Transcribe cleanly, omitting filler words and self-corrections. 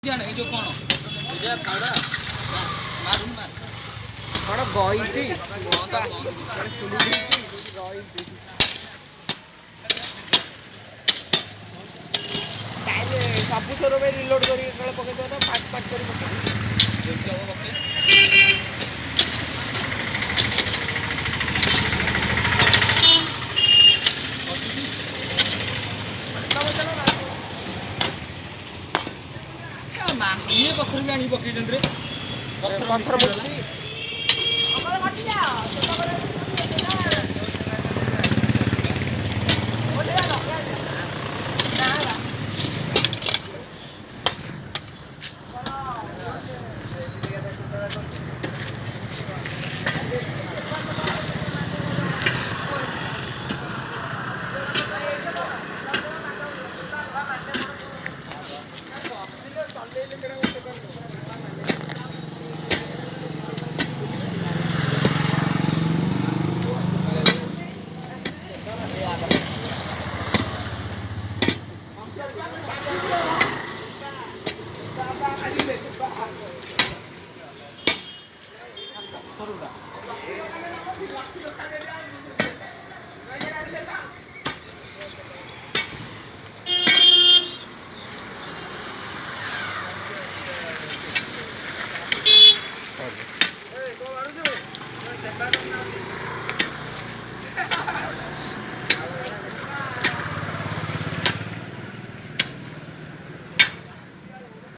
जाने जो कौन तुझे फाड़ा मारून मार कौन गईती सुनी गईती सब सोर में रिलोड कर पकड़ ना पाट पाट कर ये पत्थर भी आनी पकई जंद्रे पत्थर मूर्ति